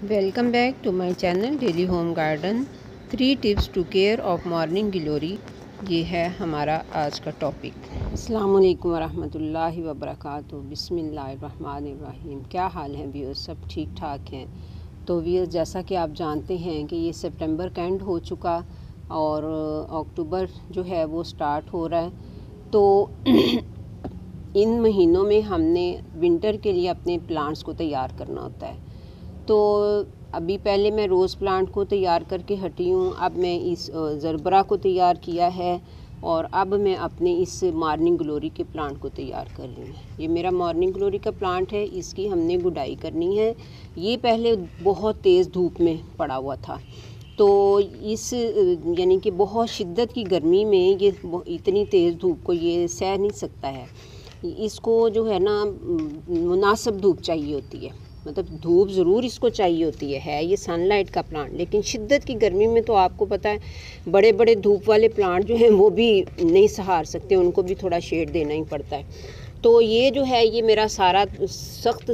Welcome back to my channel daily home garden 3 tips to care of morning glory. ये है हमारा आज का टॉपिक। अस्सलाम वालेकुम वरहमतुल्लाहि वबरकातुहू। बिस्मिल्लाहिर्रहमानिर्रहीम। क्या हाल है व्यूअर्स? सब ठीक ठाक हैं? तो व्यूअर्स, जैसा कि आप जानते हैं कि ये सितंबर का एंड हो चुका और अक्टूबर जो है वो स्टार्ट हो रहा है। तो इन महीनों में हमने विंटर के लिए अपने प्लांट्स को तैयार करना होता है। तो अभी पहले मैं रोज़ प्लांट को तैयार करके हटी हूँ, अब मैं इस ज़रबरा को तैयार किया है और अब मैं अपने इस मॉर्निंग ग्लोरी के प्लांट को तैयार कर रही हूँ। ये मेरा मॉर्निंग ग्लोरी का प्लांट है, इसकी हमने गुडाई करनी है। ये पहले बहुत तेज़ धूप में पड़ा हुआ था, तो इस यानी कि बहुत शिद्दत की गर्मी में ये इतनी तेज़ धूप को ये सह नहीं सकता है। इसको जो है ना मुनासिब धूप चाहिए होती है, मतलब धूप ज़रूर इसको चाहिए होती है ये सनलाइट का प्लांट, लेकिन शिद्दत की गर्मी में तो आपको पता है बड़े बड़े धूप वाले प्लांट जो हैं वो भी नहीं सहार सकते, उनको भी थोड़ा शेड देना ही पड़ता है। तो ये जो है ये मेरा सारा सख्त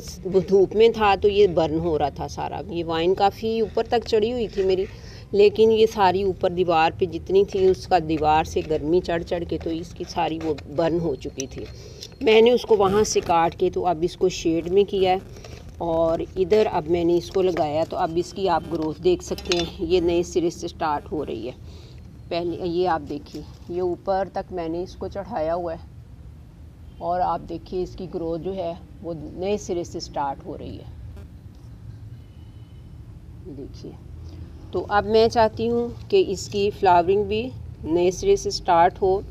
धूप में था तो ये बर्न हो रहा था सारा। ये वाइन काफ़ी ऊपर तक चढ़ी हुई थी मेरी, लेकिन ये सारी ऊपर दीवार पे जितनी थी उसका दीवार से गर्मी चढ़ चढ़ के तो इसकी सारी वो बर्न हो चुकी थी। मैंने उसको वहाँ से काट के तो अब इसको शेड में किया है और इधर अब मैंने इसको लगाया, तो अब इसकी आप ग्रोथ देख सकते हैं। ये नए सिरे से स्टार्ट हो रही है। पहले ये आप देखिए, ये ऊपर तक मैंने इसको चढ़ाया हुआ है और आप देखिए इसकी ग्रोथ जो है वो नए सिरे से स्टार्ट हो रही है। देखिए, तो अब मैं चाहती हूँ कि इसकी फ्लावरिंग भी नए सिरे से स्टार्ट हो।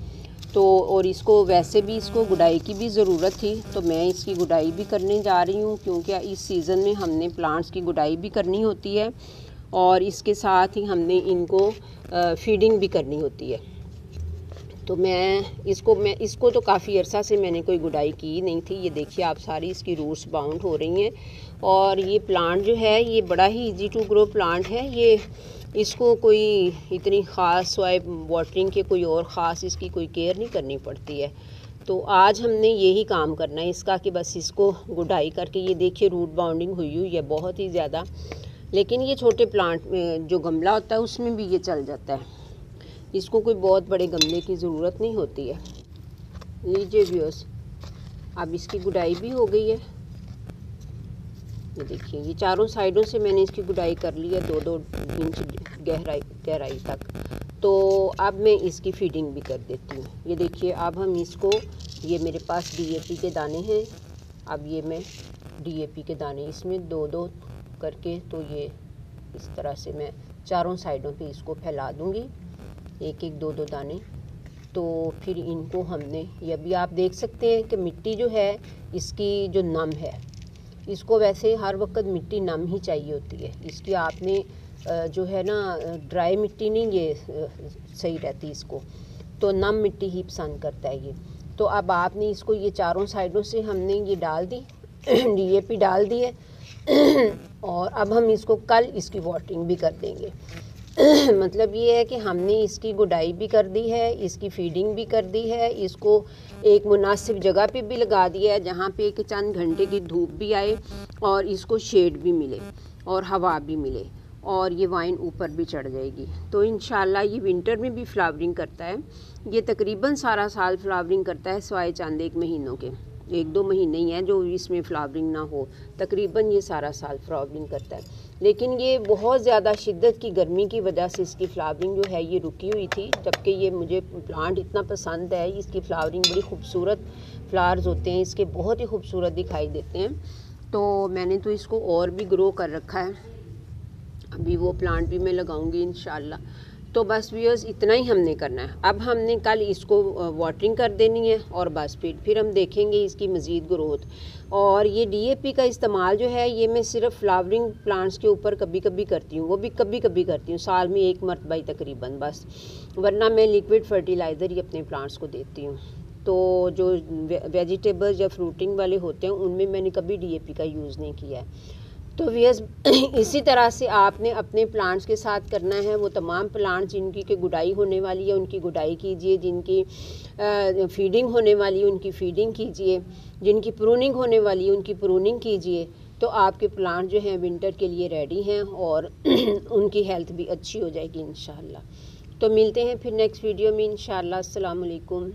तो और इसको वैसे भी इसको गुडाई की भी ज़रूरत थी, तो मैं इसकी गुडाई भी करने जा रही हूँ, क्योंकि इस सीज़न में हमने प्लांट्स की गुडाई भी करनी होती है और इसके साथ ही हमने इनको फीडिंग भी करनी होती है। तो मैं इसको तो काफ़ी अर्सा से मैंने कोई गुडाई की नहीं थी। ये देखिए आप, सारी इसकी रूट्स बाउंड हो रही हैं और ये प्लांट जो है ये बड़ा ही इजी टू ग्रो प्लांट है। ये इसको कोई इतनी ख़ास वाटरिंग के कोई और ख़ास इसकी कोई केयर नहीं करनी पड़ती है। तो आज हमने यही काम करना है इसका कि बस इसको गुडाई करके, ये देखिए रूट बाउंडिंग हुई हुई है बहुत ही ज़्यादा, लेकिन ये छोटे प्लांट में जो गमला होता है उसमें भी ये चल जाता है, इसको कोई बहुत बड़े गमले की ज़रूरत नहीं होती है। लीजिए व्यूअर्स, अब इसकी गुडाई भी हो गई है। ये देखिए, ये चारों साइडों से मैंने इसकी गुडाई कर ली है 2-2 इंच गहराई तक। तो अब मैं इसकी फीडिंग भी कर देती हूँ। ये देखिए, अब हम इसको, ये मेरे पास डीएपी के दाने हैं, अब ये मैं डीएपी के दाने इसमें 2-2 करके, तो ये इस तरह से मैं चारों साइडों पे इसको फैला दूँगी, 1-1 2-2 दाने। तो फिर इनको हमने, ये भी आप देख सकते हैं कि मिट्टी जो है इसकी जो नम है, इसको वैसे हर वक्त मिट्टी नम ही चाहिए होती है इसकी। आपने जो है ना ड्राई मिट्टी नहीं ये सही रहती इसको, तो नम मिट्टी ही पसंद करता है ये। तो अब आपने इसको, ये चारों साइडों से हमने ये डाल दी डीएपी डाल दी है और अब हम इसको कल इसकी वाटरिंग भी कर देंगे मतलब ये है कि हमने इसकी गुडाई भी कर दी है, इसकी फीडिंग भी कर दी है, इसको एक मुनासिब जगह पे भी लगा दिया है जहाँ पे कि चंद घंटे की धूप भी आए और इसको शेड भी मिले और हवा भी मिले और ये वाइन ऊपर भी चढ़ जाएगी। तो इंशाल्लाह ये विंटर में भी फ्लावरिंग करता है। ये तकरीबन सारा साल फ्लावरिंग करता है, सिवाय चंद 1 महीनों के, 1-2 महीने ही हैं जो इसमें फ्लावरिंग ना हो, तकरीबन ये सारा साल फ्लावरिंग करता है। लेकिन ये बहुत ज़्यादा शिद्दत की गर्मी की वजह से इसकी फ्लावरिंग जो है ये रुकी हुई थी, जबकि ये मुझे प्लांट इतना पसंद है। इसकी फ्लावरिंग बड़ी खूबसूरत फ्लावर्स होते हैं इसके, बहुत ही खूबसूरत दिखाई देते हैं। तो मैंने तो इसको और भी ग्रो कर रखा है, अभी वो प्लांट भी मैं लगाऊंगी इंशाल्लाह। तो बस व्यूअर्स, इतना ही हमने करना है। अब हमने कल इसको वाटरिंग कर देनी है और बस फिर हम देखेंगे इसकी मज़ीद ग्रोथ। और ये डीएपी का इस्तेमाल जो है ये मैं सिर्फ फ्लावरिंग प्लांट्स के ऊपर कभी कभी करती हूँ, वो भी कभी कभी करती हूँ, साल में 1 मरतबा ही तकरीबन बस, वरना मैं लिक्विड फर्टिलाइज़र ही अपने प्लांट्स को देती हूँ। तो जो वेजिटेबल्स या फ्रूटिंग वाले होते हैं उनमें मैंने कभी डीएपी का यूज़ नहीं किया है। तो व्यूअर्स इसी तरह से आपने अपने प्लांट्स के साथ करना है। वो तमाम प्लांट्स जिनकी के गुडाई होने वाली है उनकी गुडाई कीजिए, जिनकी फीडिंग होने वाली है उनकी फीडिंग कीजिए, जिनकी प्रूनिंग होने वाली है उनकी प्रूनिंग कीजिए। तो आपके प्लांट जो हैं विंटर के लिए रेडी हैं और उनकी हेल्थ भी अच्छी हो जाएगी इंशाल्लाह। तो मिलते हैं फिर नेक्स्ट वीडियो में इंशाल्लाह। अस्सलाम वालेकुम।